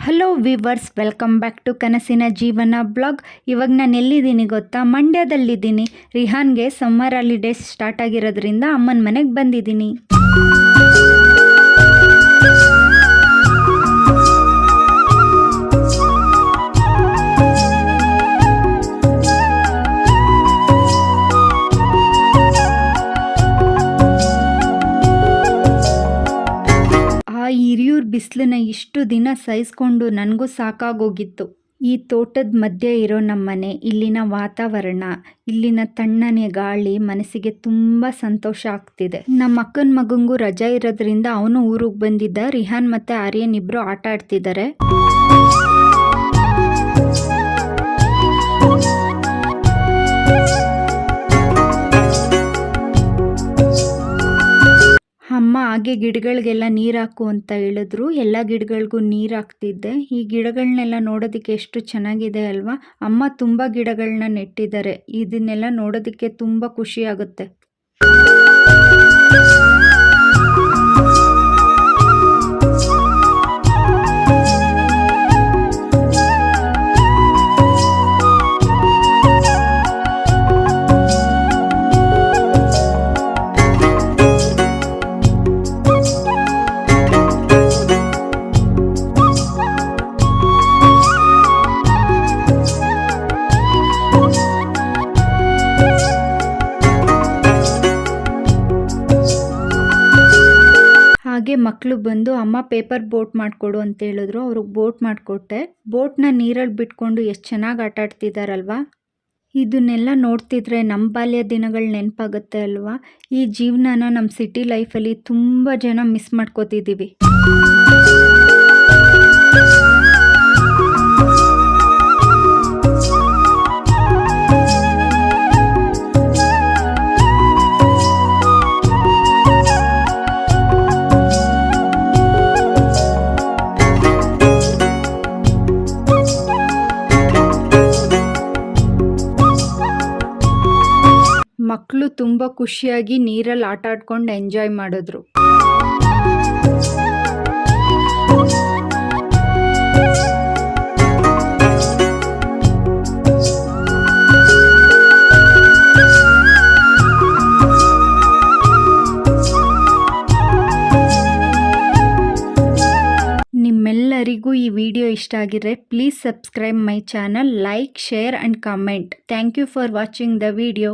Hello viewers, welcome back to ಕನಸಿನ ಜೀವನ blog. ಇವಾಗ ನಾನು ಎಲ್ಲಿದ್ದೀನಿ ಗೊತ್ತಾ? ಮಂಡ್ಯದಲ್ಲಿದ್ದೀನಿ. ರಿಹಾನ್ಗೆ ಸಮ್ಮರ್ ಹಾಲಿಡೇಸ್ ಸ್ಟಾರ್ಟ್ ಆಗಿರೋದ್ರಿಂದ ಅಮ್ಮನ ಮನೆಗೆ ಬಂದಿದ್ದೀನಿ. ಹಿರಿಯೂರು ಬಿಸಿಲನ್ನ ಇಷ್ಟು ದಿನ ಸಹಿಸ್ಕೊಂಡು ನನಗೂ ಸಾಕಾಗೋಗಿತ್ತು. ಈ ತೋಟದ ಮಧ್ಯೆ ಇರೋ ನಮ್ಮನೆ, ಇಲ್ಲಿನ ವಾತಾವರಣ, ಇಲ್ಲಿನ ತಣ್ಣನೆ ಗಾಳಿ ಮನಸ್ಸಿಗೆ ತುಂಬ ಸಂತೋಷ ಆಗ್ತಿದೆ. ನಮ್ಮ ಅಕ್ಕನ ಮಗಂಗೂ ರಜಾ ಇರೋದ್ರಿಂದ ಅವನು ಊರಿಗೆ ಬಂದಿದ್ದ. ರಿಹಾನ್ ಮತ್ತು ಆರ್ಯನ್ ಇಬ್ಬರು ಆಟ ಆಡ್ತಿದ್ದಾರೆ. ಅಮ್ಮ ಹಾಗೆ ಗಿಡಗಳಿಗೆಲ್ಲ ನೀರು ಹಾಕು ಅಂತ ಹೇಳಿದ್ರು. ಎಲ್ಲ ಗಿಡಗಳಿಗೂ ನೀರು ಹಾಕ್ತಿದ್ದೆ. ಈ ಗಿಡಗಳನ್ನೆಲ್ಲ ನೋಡೋದಕ್ಕೆ ಎಷ್ಟು ಚೆನ್ನಾಗಿದೆ ಅಲ್ವಾ? ಅಮ್ಮ ತುಂಬ ಗಿಡಗಳನ್ನ ನೆಟ್ಟಿದ್ದಾರೆ. ಇದನ್ನೆಲ್ಲ ನೋಡೋದಕ್ಕೆ ತುಂಬ ಖುಷಿ ಆಗುತ್ತೆ. ಹಾಗೆ ಮಕ್ಕಳು ಬಂದು ಅಮ್ಮ ಪೇಪರ್ ಬೋಟ್ ಮಾಡಿಕೊಡು ಅಂತ ಹೇಳಿದ್ರು. ಅವ್ರಿಗೆ ಬೋಟ್ ಮಾಡಿಕೊಟ್ಟೆ. ಬೋಟ್ನ ನೀರಲ್ಲಿ ಬಿಟ್ಕೊಂಡು ಎಷ್ಟು ಚೆನ್ನಾಗಿ ಆಟ ಆಡ್ತಿದ್ದಾರಲ್ವಾ? ಇದನ್ನೆಲ್ಲ ನೋಡ್ತಿದ್ರೆ ನಮ್ಮ ಬಾಲ್ಯ ದಿನಗಳು ನೆನಪಾಗುತ್ತೆ ಅಲ್ವಾ? ಈ ಜೀವನನ ನಮ್ಮ ಸಿಟಿ ಲೈಫಲ್ಲಿ ತುಂಬ ಜನ ಮಿಸ್ ಮಾಡ್ಕೋತಿದ್ದೀವಿ. ಮಕ್ಕಳು ತುಂಬ ಖುಷಿಯಾಗಿ ನೀರಲ್ಲಿ ಆಟ ಆಡ್ಕೊಂಡು ಎಂಜಾಯ್ ಮಾಡಿದ್ರು. ನಿಮ್ಮೆಲ್ಲರಿಗೂ ಈ ವಿಡಿಯೋ ಇಷ್ಟ ಆಗಿದ್ರೆ please subscribe my channel, like, share and comment. Thank you for watching the video.